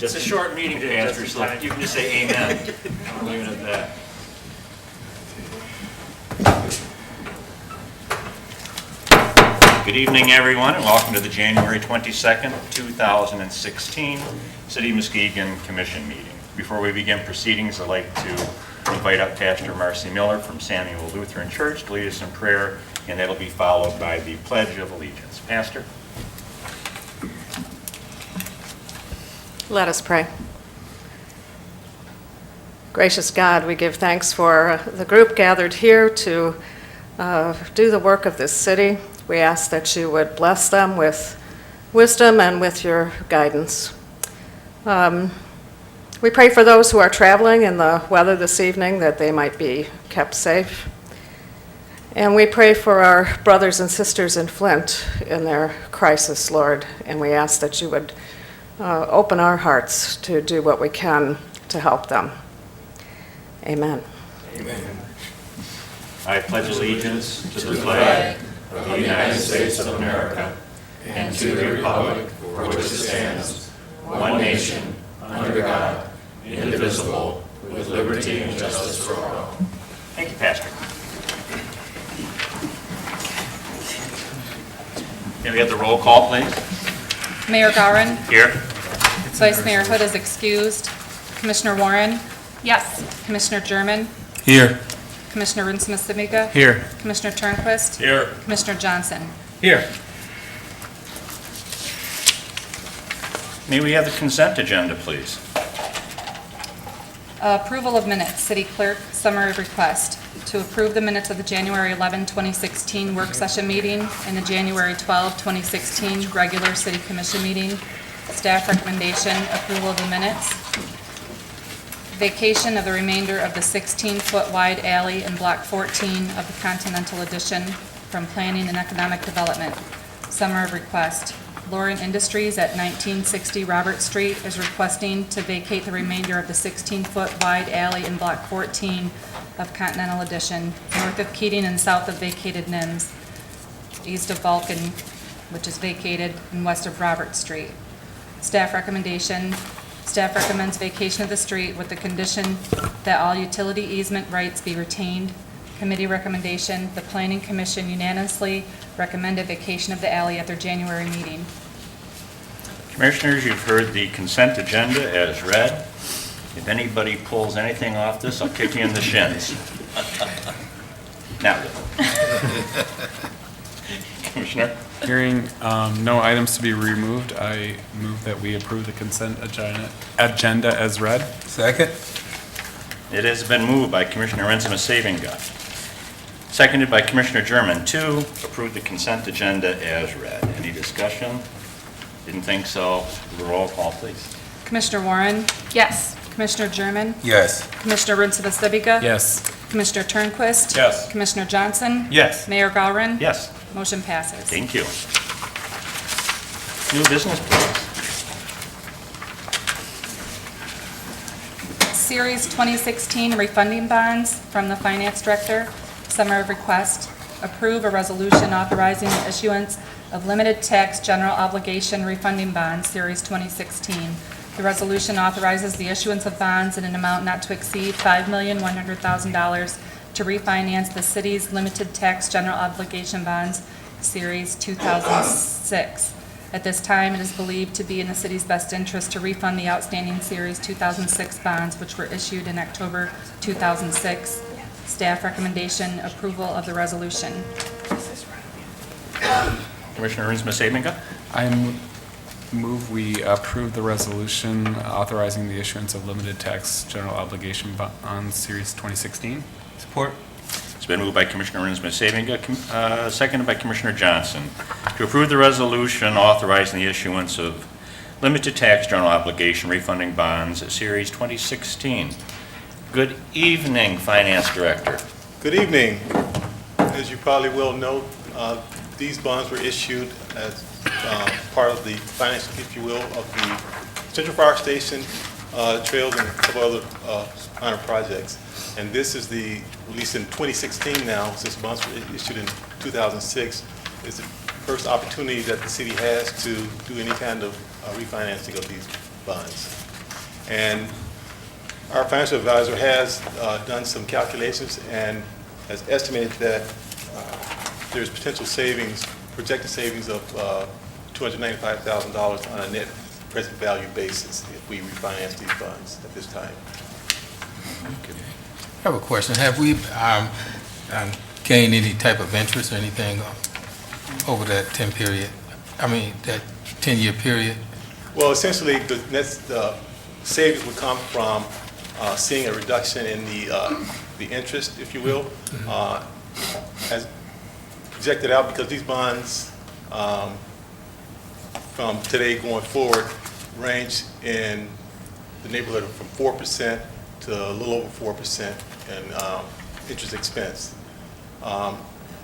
It's a short meeting, Pastor, so you can just say amen. I'll leave it at that. Good evening, everyone, and welcome to the January 22nd, 2016 City of Muskegon Commission meeting. Before we begin proceedings, I'd like to invite up Pastor Marcy Miller from Samuel Lutheran Church to lead us in prayer, and that'll be followed by the Pledge of Allegiance. Pastor? Let us pray. Gracious God, we give thanks for the group gathered here to do the work of this city. We ask that you would bless them with wisdom and with your guidance. We pray for those who are traveling in the weather this evening, that they might be kept safe. And we pray for our brothers and sisters in Flint in their crisis, Lord, and we ask that you would open our hearts to do what we can to help them. Amen. Amen. I pledge allegiance to the flag of the United States of America and to the republic for which it stands, one nation, under God, indivisible, with liberty and justice for all. Thank you, Pastor. Can we have the roll call, please? Mayor Gowron. Here. Vice Mayor Hood is excused. Commissioner Warren. Yes. Commissioner German. Here. Commissioner Rinsma-Simiga. Here. Commissioner Turnquist. Here. Commissioner Johnson. Here. May we have the consent agenda, please? Approval of minutes. City Clerk, summary request. To approve the minutes of the January 11, 2016 work session meeting and the January 12, 2016 regular City Commission meeting. Staff recommendation, approval of the minutes. Vacation of the remainder of the 16-foot wide alley in Block 14 of the Continental Edition from Planning and Economic Development. Summary request. Lauren Industries at 1960 Robert Street is requesting to vacate the remainder of the 16-foot wide alley in Block 14 of Continental Edition, north of Keating and south of vacated NIMS, east of Vulcan, which is vacated, and west of Robert Street. Staff recommendation. Staff recommends vacation of the street with the condition that all utility easement rights be retained. Committee recommendation. The Planning Commission unanimously recommended vacation of the alley at their January meeting. Commissioners, you've heard the consent agenda as read. If anybody pulls anything off this, I'll kick you in the shins. Now, Commissioner? Hearing no items to be removed, I move that we approve the consent agenda as read. Second. It has been moved by Commissioner Rinsma-Simiga, seconded by Commissioner German to approve the consent agenda as read. Any discussion? Didn't think so. Roll call, please. Commissioner Warren. Yes. Commissioner German. Yes. Commissioner Rinsma-Simiga. Yes. Commissioner Turnquist. Yes. Commissioner Johnson. Yes. Mayor Gowron. Yes. Motion passes. Thank you. New business, please. Series 2016 refunding bonds from the Finance Director. Summary request. Approve a resolution authorizing the issuance of limited tax general obligation refunding bonds, Series 2016. The resolution authorizes the issuance of bonds in an amount not to exceed $5,100,000 to refinance the city's limited tax general obligation bonds, Series 2006. At this time, it is believed to be in the city's best interest to refund the outstanding Series 2006 bonds, which were issued in October 2006. Staff recommendation, approval of the resolution. Commissioner Rinsma-Simiga? I move we approve the resolution authorizing the issuance of limited tax general obligation bonds, Series 2016. Support. It's been moved by Commissioner Rinsma-Simiga, seconded by Commissioner Johnson, to approve the resolution authorizing the issuance of limited tax general obligation refunding bonds, Series 2016. Good evening, Finance Director. Good evening. As you probably will know, these bonds were issued as part of the financing, if you will, of the Central Fire Station, trails, and a couple other minor projects. And this is the, released in 2016 now, since bonds were issued in 2006, is the first opportunity that the city has to do any kind of refinancing of these bonds. And our financial advisor has done some calculations and has estimated that there's potential savings, projected savings of $295,000 on a net present value basis if we refinance these funds at this time. I have a question. Have we gained any type of interest or anything over that 10-year period? Well, essentially, the savings would come from seeing a reduction in the interest, if you will, as projected out, because these bonds from today going forward range in the neighborhood of from 4% to a little over 4% in interest expense.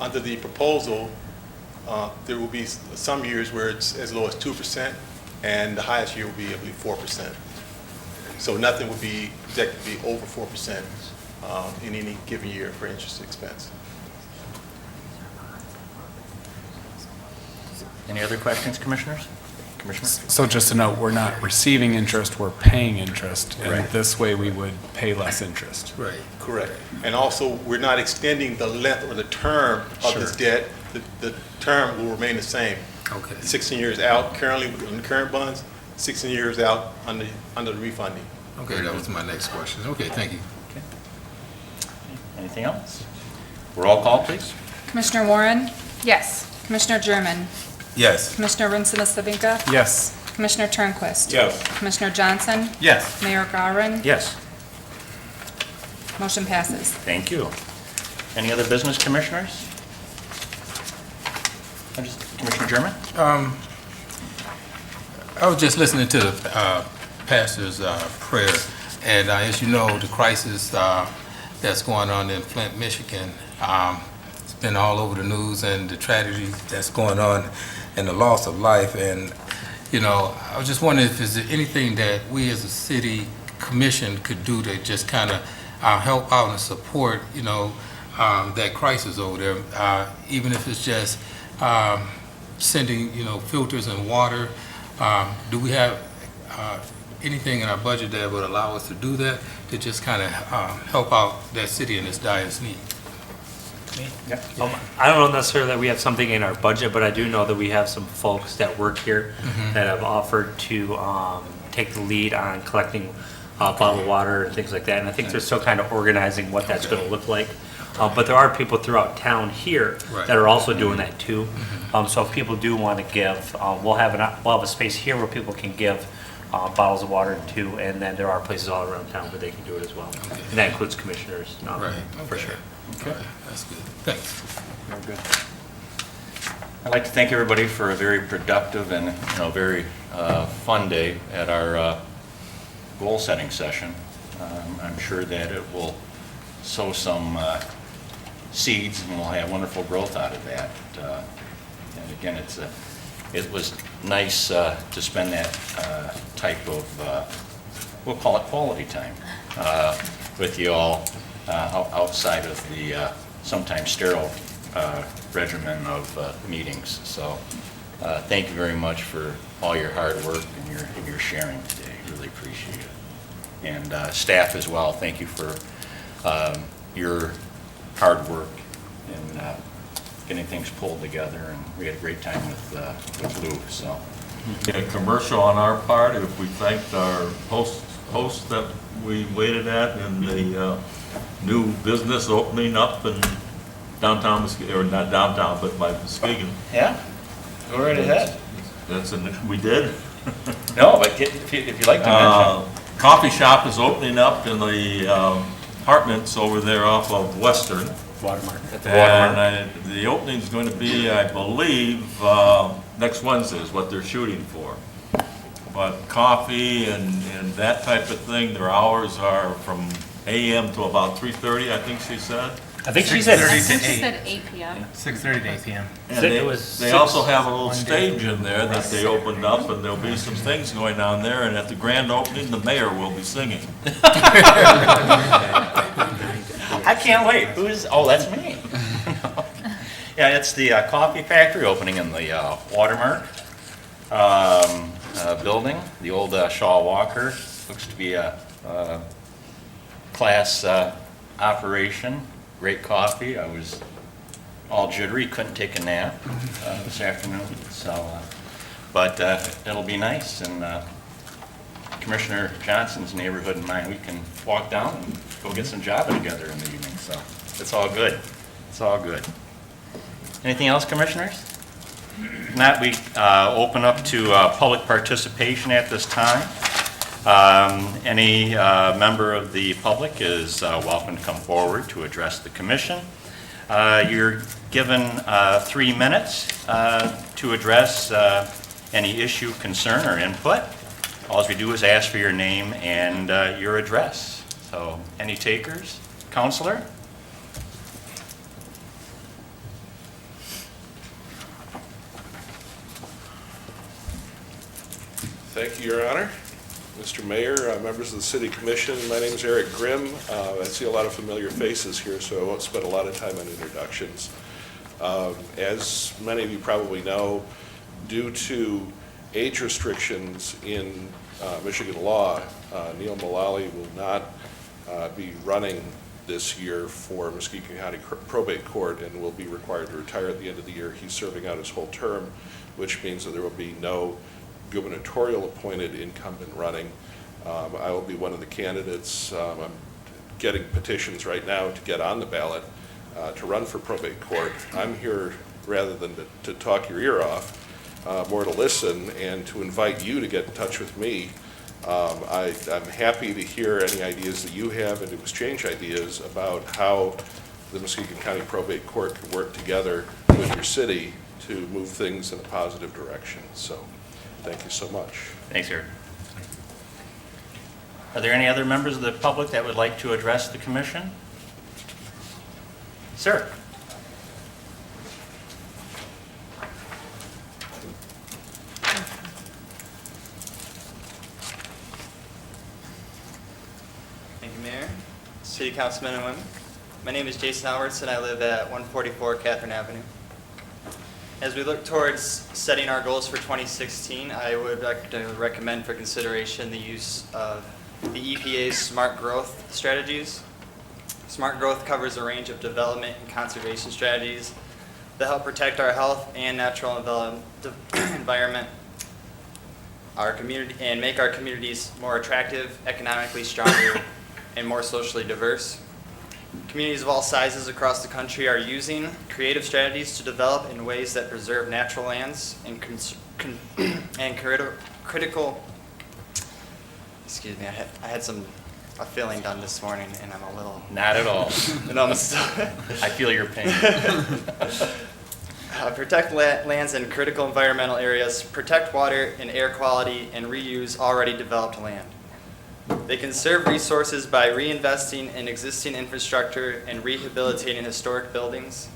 Under the proposal, there will be some years where it's as low as 2%, and the highest year will be, I believe, 4%. So nothing would be projected to be over 4% in any given year for interest expense. Any other questions, Commissioners? Commissioner? So just to note, we're not receiving interest, we're paying interest. And Right. this way, we would pay less interest. Right. Correct. And also, we're not extending the length or the term of this Sure. debt. The term will remain the same. Okay. 16 years out currently in the current bonds, 16 years out under the refunding. Okay, that was my next question. Okay, thank you. Anything else? Roll call, please. Commissioner Warren? Yes. Commissioner German? Yes. Commissioner Rinsina-Savinka? Yes. Commissioner Turnquist? Yes. Commissioner Johnson? Yes. Mayor Gowron? Yes. Motion passes. Thank you. Any other business, Commissioners? Commissioner German? I was just listening to the pastor's prayer, and as you know, the crisis that's going on in Flint, Michigan, it's been all over the news, and the tragedy that's going on and the loss of life. And, you know, I was just wondering if there's anything that we as a city commission could do to just kind of help out and support, you know, that crisis over there, even if it's just sending, you know, filters and water. Do we have anything in our budget that would allow us to do that, to just kind of help out that city in its direst need? I don't know necessarily that we have something in our budget, but I do know that we have some folks that work here that have offered to take the lead on collecting bottled water and things like that. And I think they're still kind of organizing what that's going to look like. But there are people throughout town here Right. that are also doing that too. So if people do want to give, we'll have a space here where people can give bottles of water too, and then there are places all around town where they can do it as well. And that includes commissioners, Right. for Okay. sure. Okay, that's good. Thanks. Very good. I'd like to thank everybody for a very productive and, very fun day at our goal-setting session. I'm sure that it will sow some seeds, and we'll have wonderful growth out of that. And again, it was nice to spend that type of, we'll call it quality time, with you all outside of the sometimes sterile regimen of meetings. So thank you very much for all your hard work and your sharing today. Really appreciate it. And staff as well, thank you for your hard work in getting things pulled together, and we had a great time with Lou, so. A commercial on our part, if we thanked our hosts that we waited at in the new business opening up in downtown Muskegon, or not downtown, but by Muskegon. Yeah, go right ahead. We did. No, but if you'd like to mention. Coffee shop is opening up in the apartments over there off of Western. Watermark. And the opening's going to be, I believe, next Wednesday is what they're shooting for. But coffee and that type of thing, their hours are from AM to about 3:30, I think she said. I think she said, I think she said 8 p.m. 6:30 to 8 p.m. And It they was they six- also have a little stage in there that they opened up, and there'll be some things going on there, and at the grand opening, the mayor will be singing. I can't wait. That's me. Yeah, it's the coffee factory opening in the Watermark building, the old Shaw Walker Looks to be a class operation. Great coffee. I was all jittery, couldn't take a nap this afternoon. So, but it'll be nice. And Commissioner Johnson's neighborhood and mine, we can walk down and go get some Java together in the evening. So it's all good. It's all good. Anything else, Commissioners? If not, we open up to public participation at this time. Any member of the public is welcome to come forward to address the commission. You're given 3 minutes to address any issue, concern, or input. All we do is ask for your name and your address. So, any takers? Counselor? Thank you, Your Honor. Mr. Mayor, members of the City Commission, my name is Eric Grimm. I see a lot of familiar faces here, so I won't spend a lot of time on introductions. As many of you probably know, due to age restrictions in Michigan law, Neil Mullally will not be running this year for Muskegon County Probate Court and will be required to retire at the end of the year. He's serving out his whole term, which means that there will be no gubernatorial appointed incumbent running. I will be one of the candidates. I'm getting petitions right now to get on the ballot to run for probate court. I'm here rather than to talk your ear off, more to listen and to invite you to get in touch with me. I'm happy to hear any ideas that you have and to exchange ideas about how the Muskegon County Probate Court can work together with your city to move things in a positive direction. So thank you so much. Thanks, Eric. Are there any other members of the public that would like to address the commission? Sir? Thank you, Mayor, City Councilmen and women. My name is Jason Albertson. I live at 144 Catherine Avenue. As we look towards setting our goals for 2016, I would recommend for consideration the use of the EPA's smart growth strategies. Smart growth covers a range of development and conservation strategies that help protect our health and natural environment, our community, and make our communities more attractive, economically stronger, and more socially diverse. Communities of all sizes across the country are using creative strategies to develop in ways that preserve natural lands and critical. Excuse me, I had a filling done this morning, and I'm a little. Not at all. And I'm still. I feel your pain. Protect lands in critical environmental areas, protect water and air quality, and reuse already developed land. They conserve resources by reinvesting in existing infrastructure and rehabilitating historic buildings,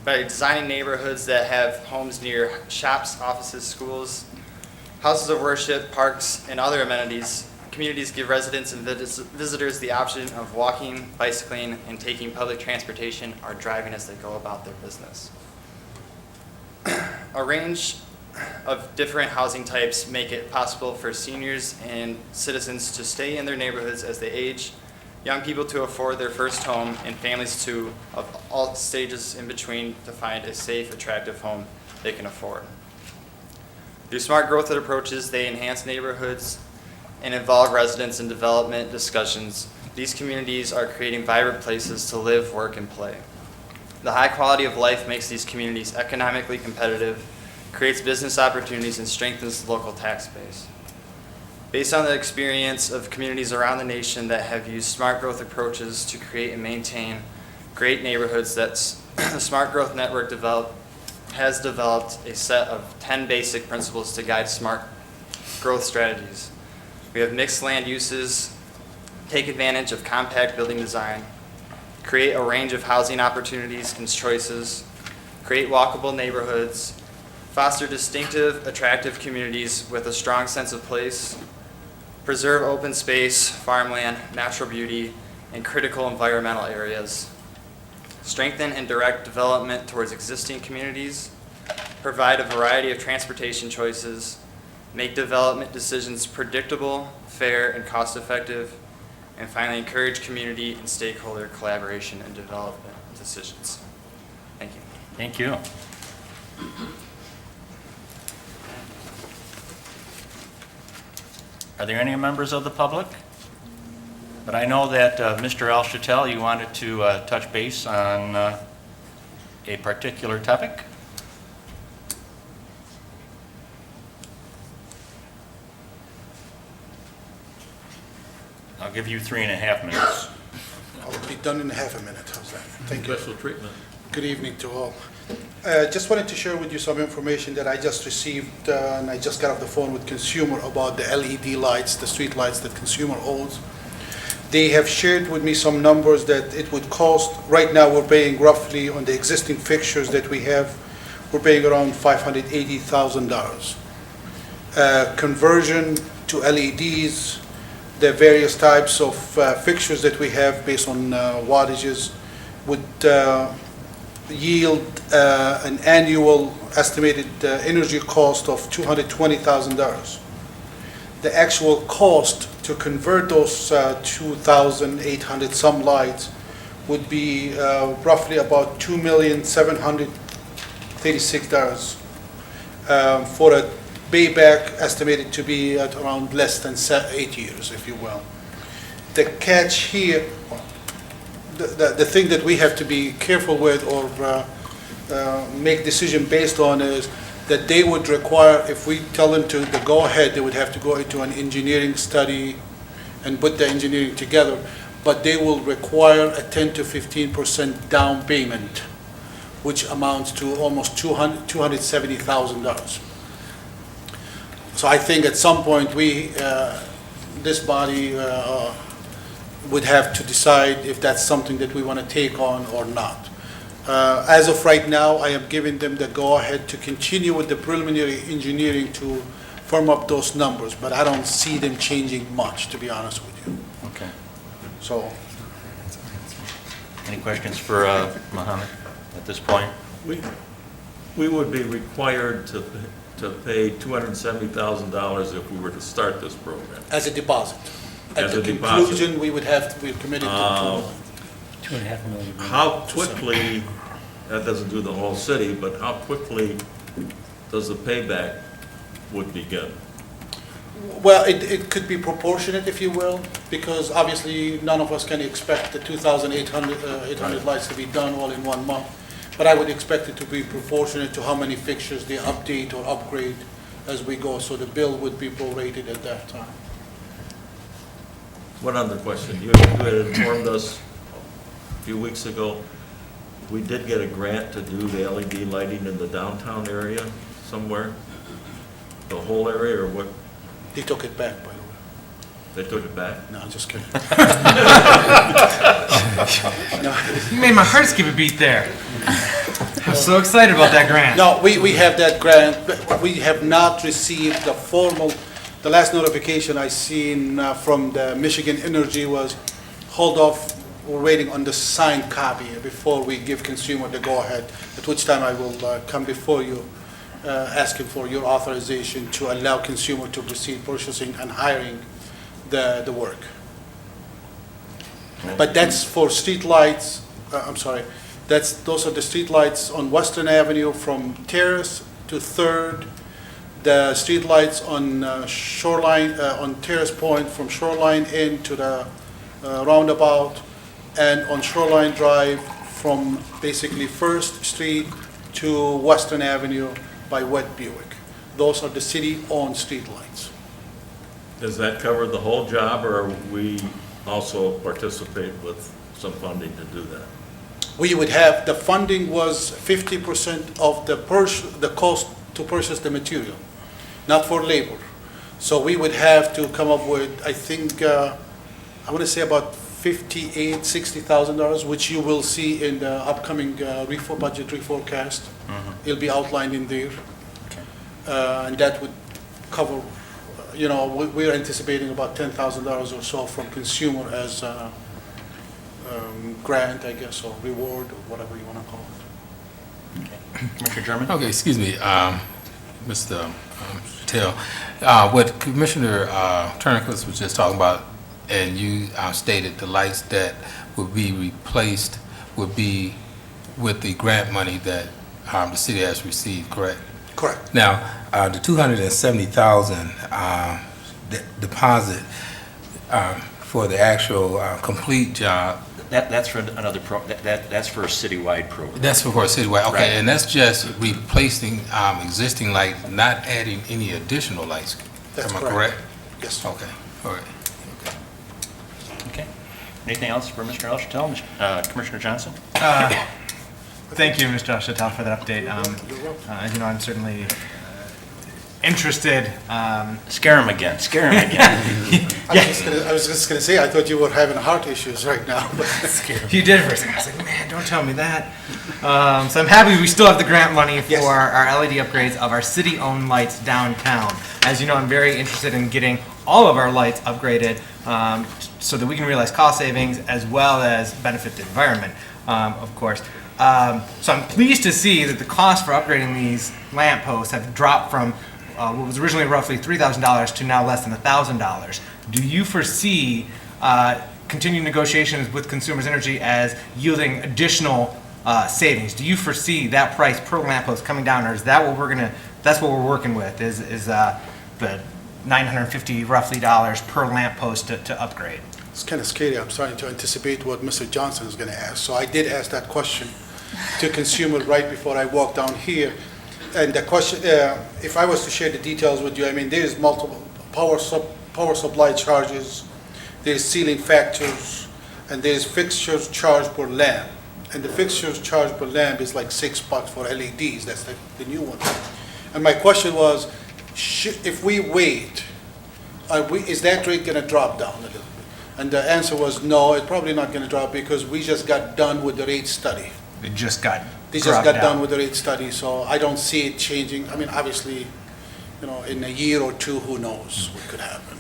by designing neighborhoods that have homes near shops, offices, schools, houses of worship, parks, and other amenities. Communities give residents and visitors the option of walking, bicycling, and taking public transportation or driving as they go about their business. A range of different housing types make it possible for seniors and citizens to stay in their neighborhoods as they age, young people to afford their first home, and families of all stages in between to find a safe, attractive home they can afford. Through smart growth approaches, they enhance neighborhoods and involve residents in development discussions. These communities are creating vibrant places to live, work, and play. The high quality of life makes these communities economically competitive, creates business opportunities, and strengthens the local tax base. Based on the experience of communities around the nation that have used smart growth approaches to create and maintain great neighborhoods, the Smart Growth Network has developed a set of 10 basic principles to guide smart growth strategies. We have mixed land uses, take advantage of compact building design, create a range of housing opportunities and choices, create walkable neighborhoods, foster distinctive, attractive communities with a strong sense of place, preserve open space, farmland, natural beauty, and critical environmental areas, strengthen and direct development towards existing communities, provide a variety of transportation choices, make development decisions predictable, fair, and cost-effective, and finally, encourage community and stakeholder collaboration in development decisions. Thank you. Thank you. Are there any members of the public? But I know that Mr. Alchatel, you wanted to touch base on a particular topic. I'll give you 3.5 minutes. I'll be done in half a minute. How's that? Thank you. Special treatment. Good evening to all. Just wanted to share with you some information that I just received, and I just got off the phone with Consumer about the LED lights, the street lights that Consumer owns. They have shared with me some numbers that it would cost. Right now, we're paying roughly on the existing fixtures that we have, we're paying around $580,000. Conversion to LEDs, the various types of fixtures that we have based on wattages would yield an annual estimated energy cost of $220,000. The actual cost to convert those 2,800 some lights would be roughly about $2,736 for a payback estimated to be at around less than 8 years, if you will. The catch here, the thing that we have to be careful with or make decision based on is that they would require, if we tell them to go ahead, they would have to go into an engineering study and put the engineering together, but they will require a 10 to 15% down payment, which amounts to almost $270,000. So I think at some point this body would have to decide if that's something that we want to take on or not. As of right now, I am giving them the go-ahead to continue with the preliminary engineering to firm up those numbers, but I don't see them changing much, to be honest with you. Okay. So, Any questions for Mohammed at this point? We would be required to pay $270,000 if we were to start this program. as a deposit. As a At the deposit. conclusion, we would have, we're committed to $2.5 million. How quickly, that doesn't do the whole city, but how quickly does the payback would begin? Well, it could be proportionate, if you will, because obviously none of us can expect the 2,800 lights to be done all in 1 month. But I would expect it to be proportionate to how many fixtures they update or upgrade as we go, so the bill would be prorated at that time. One other question. You had informed us a few weeks ago, we did get a grant to do the LED lighting in the downtown area somewhere? The whole area, or what? They took it back, by the way. They took it back? No, I'm just kidding. You made my heart skip a beat there. I'm so excited about that grant. No, we have that grant, but we have not received the formal, the last notification I seen from the Michigan Energy was, hold off, we're waiting on the signed copy before we give consumer the go-ahead, at which time I will come before you, asking for your authorization to allow consumer to proceed purchasing and hiring the work. But that's for street lights, those are the street lights on Western Avenue from Terrace to 3rd, the street lights on Shoreline, on Terrace Point from Shoreline in to the roundabout, and on Shoreline Drive from basically 1st Street to Western Avenue by Wet Buick. Those are the city-owned street lights. Does that cover the whole job, or we also participate with some funding to do that? We would have, the funding was 50% of the cost to purchase the material, not for labor. So we would have to come up with, I think, I want to say about $58,000-$60,000, which you will see in the upcoming budget reforecast. It'll be outlined in there. And that would cover, we're anticipating about $10,000 or so from consumer as a grant, I guess, or reward, or whatever you want to call it. Commissioner German? Okay, excuse me. Mr. Tell, what Commissioner Turnquist was just talking about, and you stated the lights that would be replaced would be with the grant money that the city has received, correct? Correct. Now, the 270,000 deposit for the actual complete job, That's for another that's for a citywide program. that's for a citywide, okay, Right. and that's just replacing existing lights, not adding any additional lights. That's Am I correct. correct? Yes. Okay, all right. Okay. Anything else for Mr. Elchatel? Commissioner Johnson? Thank you, Mr. Chatel, for that update. As you know, I'm certainly interested. Scare him again, scare him again. I was just gonna say, I thought you were having heart issues right now, but You did for a second. I was like, man, don't tell me that. So I'm happy we still have the grant money for Yes. our LED upgrades of our city-owned lights downtown. As you know, I'm very interested in getting all of our lights upgraded so that we can realize cost savings as well as benefit the environment, of course. So I'm pleased to see that the cost for upgrading these lamp posts have dropped from what was originally roughly $3,000 to now less than $1,000. Do you foresee continued negotiations with Consumers Energy as yielding additional savings? Do you foresee that price per lamp post coming down, or is that what that's what we're working with? Is the $950 roughly per lamp post to upgrade? it's kind of scary. I'm starting to anticipate what Mr. Johnson is gonna ask. So I did ask that question to consumer right before I walked down here. And the question, if I was to share the details with you, I mean, there's multiple power supply charges, there's ceiling factors, and there's fixtures charged per lamp. And the fixtures charged per lamp is like $6 for LEDs, that's the new one. And my question was, if we wait, is that rate gonna drop down a little bit? And the answer was no, it's probably not gonna drop because we just got done with the rate study. They just got Done with the rate study, so I don't see it changing. I mean, obviously, in a year or two, who knows what could happen.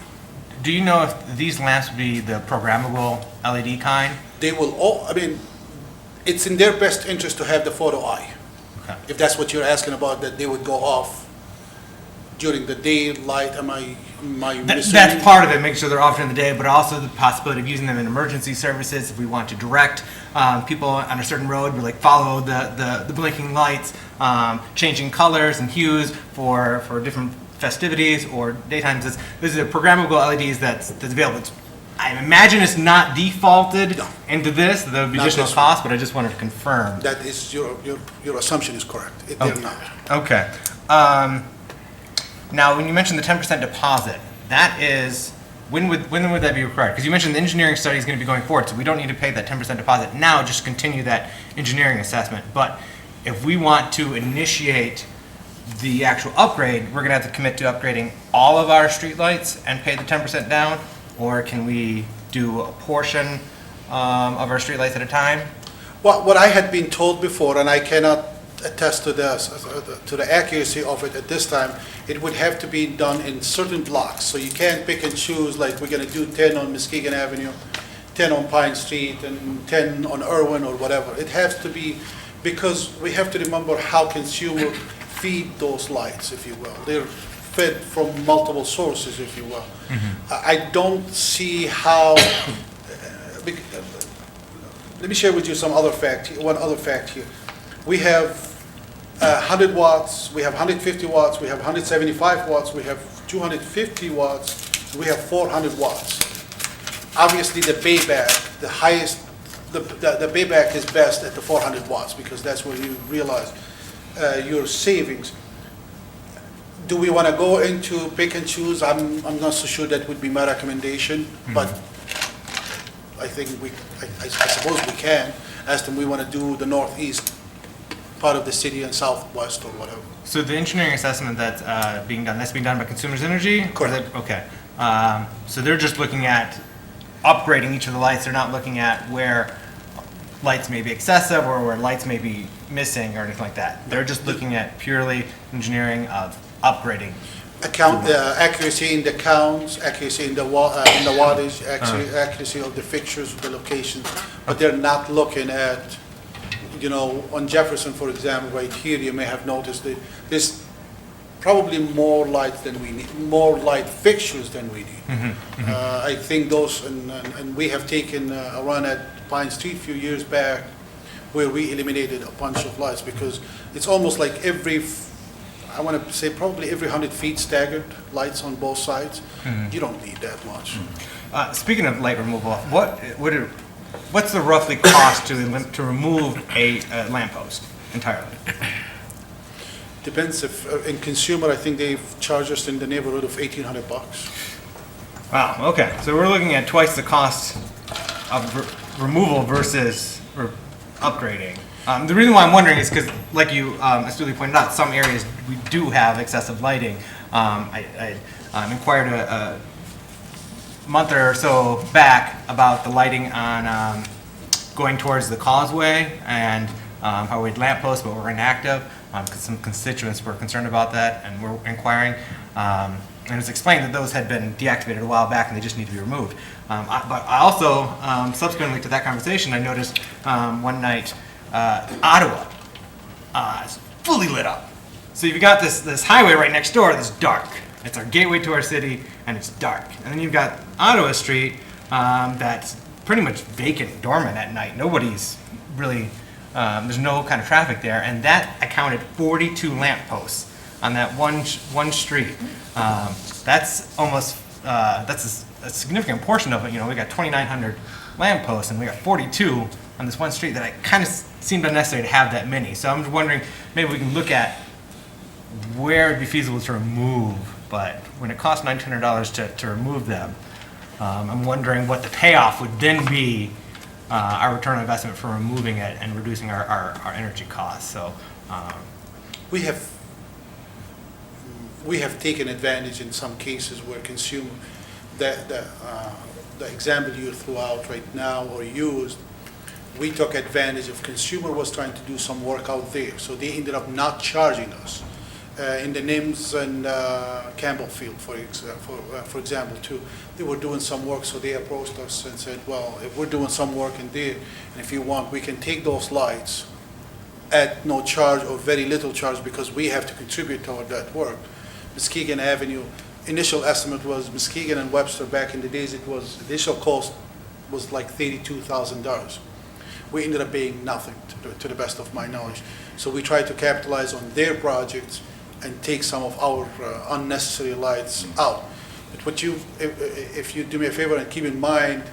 Do you know if these lamps would be the programmable LED kind? They will all, I mean, it's in their best interest to have the photo eye. Okay. If that's what you're asking about, that they would go off during the daylight, am I missing? That's part of it, make sure they're off during the day, but also the possibility of using them in emergency services if we want to direct people on a certain road, we follow the blinking lights, changing colors and hues for different festivities or daytimes. This is a programmable LEDs that's available. I imagine it's not defaulted into this, there would be Not additional this one. cost, but I just wanted to confirm. That is, your assumption is correct. They're not. Okay. Now, when you mentioned the 10% deposit, that is, when would that be required? Because you mentioned the engineering study is going to be going forward, so we don't need to pay that 10% deposit now, just continue that engineering assessment. But if we want to initiate the actual upgrade, we're going to have to commit to upgrading all of our streetlights and pay the 10% down? Or can we do a portion of our streetlights at a time? What I had been told before, and I cannot attest to the accuracy of it at this time, it would have to be done in certain blocks. So you can't pick and choose, like we're gonna do 10 on Muskegon Avenue, 10 on Pine Street, and 10 on Irwin or whatever. It has to be, because we have to remember how consumers feed those lights, if you will. They're fed from multiple sources, if you will. I don't see how, let me share with you one other fact here. We have 100 watts, we have 150 watts, we have 175 watts, we have 250 watts, we have 400 watts. Obviously, the payback, the highest, the payback is best at the 400 watts because that's where you realize your savings. Do we want to go into pick and choose? I'm not so sure that would be my recommendation, but I think I suppose we can. Ask them we want to do the northeast part of the city and southwest or whatever. So the engineering assessment that's being done by Consumers Energy? Correct. Okay. So they're just looking at upgrading each of the lights. They're not looking at where lights may be excessive or where lights may be missing or anything like that. They're just looking at purely engineering of upgrading. Accuracy in the counts, accuracy in the wattage, accuracy of the fixtures, the location, but they're not looking at, on Jefferson, for example, right here, you may have noticed that there's probably more lights than we need, more light fixtures than we need. I think those, and we have taken a run at Pine Street a few years back where we eliminated a bunch of lights because it's almost like I want to say probably every 100 feet staggered lights on both sides. You don't need that much. Speaking of light removal, what's the roughly cost to remove a lamppost entirely? Depends if, in consumer, I think they've charged us in the neighborhood of $1,800. Wow, okay. So we're looking at twice the cost of removal versus upgrading. The reason why I'm wondering is because, like you astutely pointed out, some areas we do have excessive lighting. I inquired a month or so back about the lighting on going towards the causeway and how we had lampposts but were inactive because some constituents were concerned about that and were inquiring. And it was explained that those had been deactivated a while back and they just need to be removed. But I also, subsequently to that conversation, I noticed one night Ottawa is fully lit up. So you've got this highway right next door that's dark. It's our gateway to our city, and it's dark. And then you've got Ottawa Street that's pretty much vacant, dormant at night. Nobody's really, there's no kind of traffic there, and that accounted 42 lampposts on that one street. That's almost, that's a significant portion of it. You know, we got 2,900 lampposts, and we got 42 on this one street that I kind of seemed unnecessary to have that many. So I'm just wondering, maybe we can look at where it'd be feasible to remove, but when it costs $1,900 to remove them, I'm wondering what the payoff would then be, our return on investment for removing it and reducing our energy costs. So We have taken advantage in some cases where consumer, the example you threw out right now or used, we took advantage of consumer was trying to do some work out there, so they ended up not charging us. In the NIMS and Campbell Field, for example, too, they were doing some work, so they approached us and said, well, if we're doing some work in there, and if you want, we can take those lights at no charge or very little charge because we have to contribute toward that work. Muskegon Avenue, initial estimate was Muskegon and Webster back in the days, it was, the initial cost was like $32,000. We ended up paying nothing, to the best of my knowledge. So we tried to capitalize on their projects and take some of our unnecessary lights out. But what if you do me a favor and keep in mind,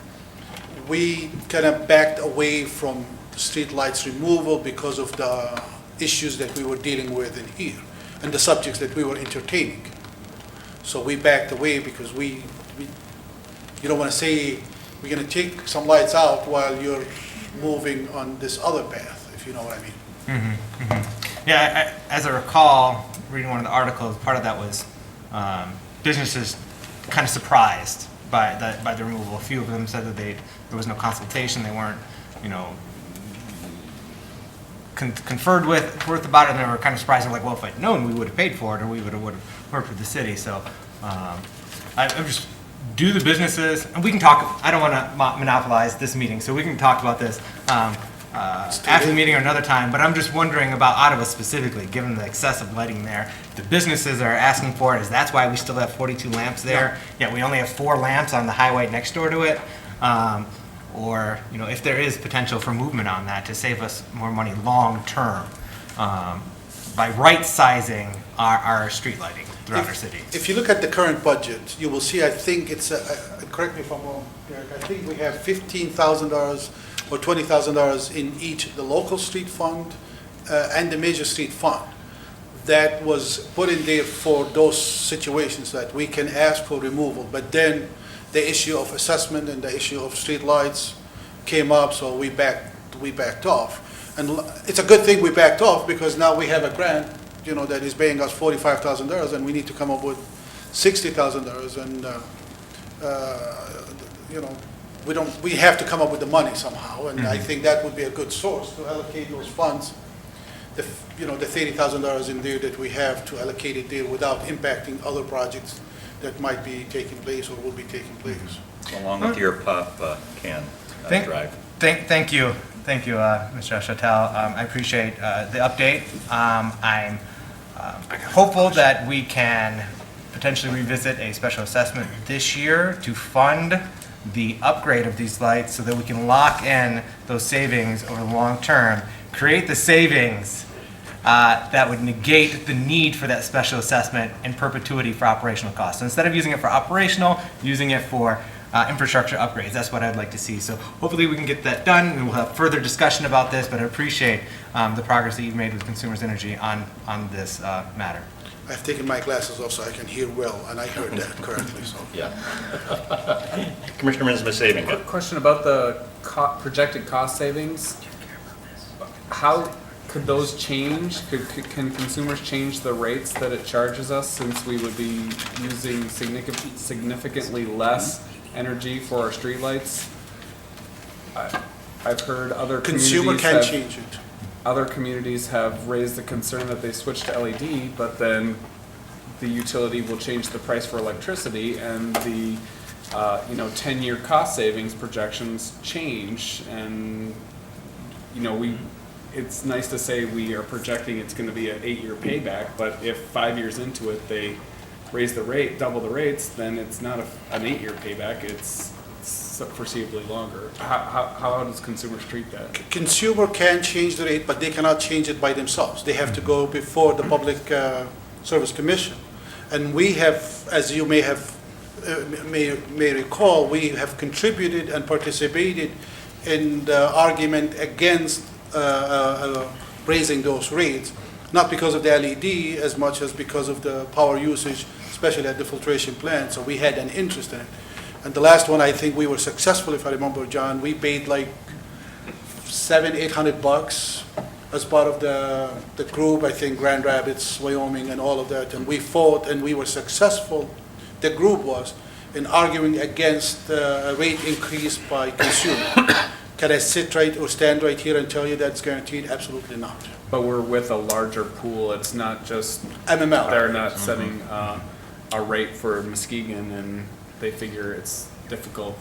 we kind of backed away from street lights removal because of the issues that we were dealing with in here and the subjects that we were entertaining. So we backed away because you don't want to say we're going to take some lights out while you're moving on this other path, if you know what I mean. Mm-hmm, mm-hmm. Yeah, as I recall, reading one of the articles, part of that was businesses kind of surprised by the removal. A few of them said that there was no consultation, they weren't, conferred with about it, and they were kind of surprised. They're like, well, if I'd known, we would have paid for it, or we would have worked with the city. So I'm just do the businesses, and we can talk. I don't want to monopolize this meeting, so we can talk about this after the meeting or another time. But I'm just wondering about Ottawa specifically, given the excessive lighting there. The businesses are asking for it. That's why we still have 42 lamps there. Yet we only have 4 lamps on the highway next door to it. Or if there is potential for movement on that to save us more money long term by right sizing our street lighting throughout our city. If you look at the current budget, you will see, I think it's, correct me if I'm wrong, Derek, I think we have $15,000 or $20,000 in each, the local street fund and the major street fund. That was put in there for those situations that we can ask for removal, but then the issue of assessment and the issue of street lights came up, so we backed off. And it's a good thing we backed off because now we have a grant, that is paying us $45,000, and we need to come up with $60,000, and we have to come up with the money somehow, and I think that would be a good source to allocate those funds. The $30,000 in there that we have to allocate it there without impacting other projects that might be taking place or will be taking place. Along with your pop can drive. Thank you, Mr. Chatel. I appreciate the update. I'm hopeful that we can potentially revisit a special assessment this year to fund the upgrade of these lights so that we can lock in those savings over the long term, create the savings that would negate the need for that special assessment in perpetuity for operational costs. So instead of using it for operational, using it for infrastructure upgrades. That's what I'd like to see. So hopefully we can get that done, and we'll have further discussion about this, but I appreciate the progress that you've made with Consumers Energy on this matter. I've taken my glasses off so I can hear well, and I heard that correctly, so. Yeah. Commissioner Muskegon. Quick question about the projected cost savings. How could those change? Can consumers change the rates that it charges us, since we would be using significantly less energy for our streetlights? I've heard other Consumer can change it. Other communities have raised the concern that they switch to LED, but then the utility will change the price for electricity, and the 10-year cost savings projections change. And it's nice to say we are projecting it's going to be an 8-year payback, but if 5 years into it they raise the rate, double the rates, then it's not an 8-year payback. It's foreseeably longer. How does consumers treat that? Consumer can change the rate, but they cannot change it by themselves. They have to go before the Public Service Commission. And we have, as you may recall, we have contributed and participated in the argument against raising those rates, not because of the LED as much as because of the power usage, especially at the filtration plant. So we had an interest in it. And the last one, I think we were successful, if I remember, John. We paid like $700-800 as part of the group, I think Grand Rapids, Wyoming, and all of that. And we fought, and we were successful, the group was, in arguing against a rate increase by consumer. Can I sit right or stand right here and tell you that's guaranteed? Absolutely not. But we're with a larger pool. It's not just MML. They're not setting a rate for Muskegon, and they figure it's difficult.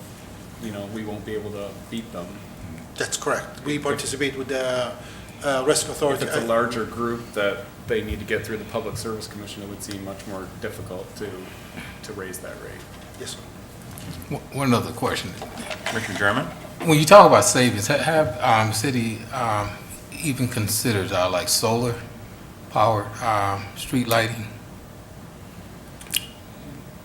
We won't be able to beat them. That's correct. We participate with the Risk Authority. If it's a larger group that they need to get through the Public Service Commission, it would seem much more difficult to raise that rate. Yes, sir. One other question. Richard German. When you talk about savings, have city even considered like solar powered street lighting?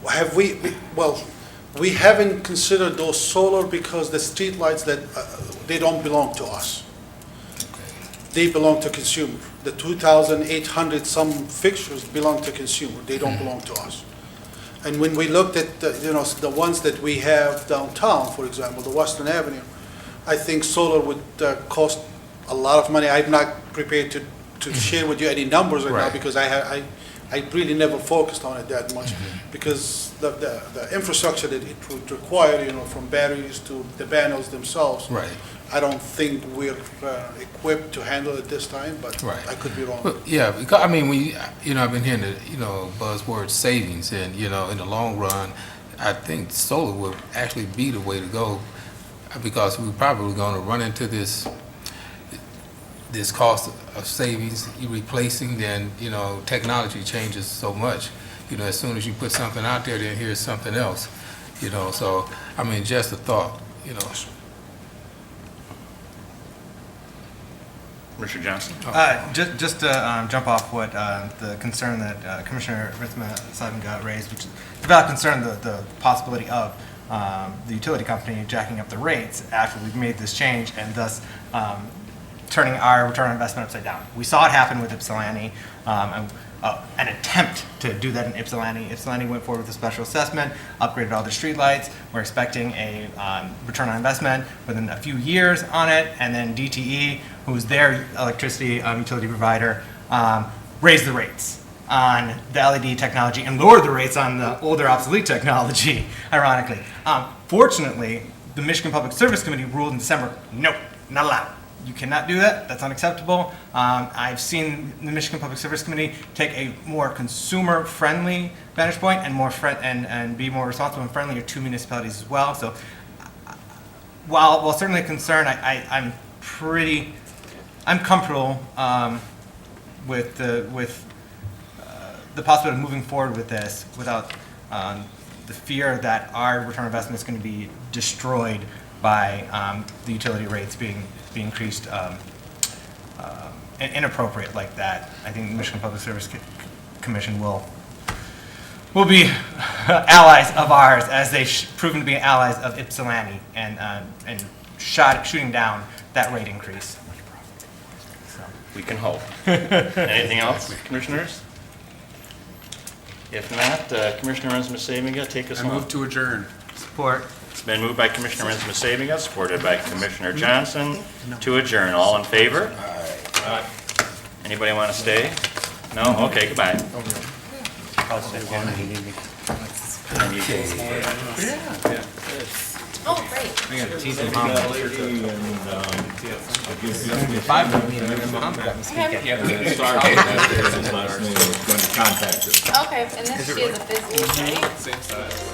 Have we haven't considered those solar because the street lights they don't belong to us. They belong to consumer. The 2,800 some fixtures belong to consumer. They don't belong to us. And when we looked at the ones that we have downtown, for example, the Western Avenue, I think solar would cost a lot of money. I'm not prepared to share with you any numbers right now, because I really never focused on it that much, because the infrastructure that it would require, from batteries to the panels themselves. Right. I don't think we're equipped to handle it this time, but I could be wrong. Well, yeah, because I've been hearing the buzzword savings, and in the long run, I think solar would actually be the way to go, because we're probably going to run into this cost of savings replacing. Then technology changes so much. As soon as you put something out there, then here's something else. So just a thought. Richard Johnson. Just to jump off what the concern that Commissioner Ritzma got raised, which is a valid concern, the possibility of the utility company jacking up the rates after we've made this change, and thus turning our return on investment upside down. We saw it happen with Ypsilanti, an attempt to do that in Ypsilanti. Ypsilanti went forward with a special assessment, upgraded all the streetlights. We're expecting a return on investment within a few years on it, and then DTE, who's their electricity utility provider, raised the rates on the LED technology and lowered the rates on the older obsolete technology, ironically. Fortunately, the Michigan Public Service Committee ruled in December, no, not allowed. You cannot do that. That's unacceptable. I've seen the Michigan Public Service Committee take a more consumer-friendly vantage point and and be more responsible and friendlier to municipalities as well. So, while certainly a concern, I'm comfortable with the possibility of moving forward with this without the fear that our return on investment is going to be destroyed by the utility rates being increased inappropriate like that. I think the Michigan Public Service Commission will be allies of ours, as they've proven to be allies of Ypsilanti, and shooting down that rate increase. We can hope. Anything else, commissioners? If not, Commissioner Renzma-Sabiga, take us I home. move to adjourn. Support. It's been moved by Commissioner Renzma-Sabiga, supported by Commissioner Johnson, to adjourn. All in favor? Anybody want to stay? No? Okay, goodbye. Oh, great. I got to tease him. Last name was going to contact us. Okay, and this she is a business, right? Same size.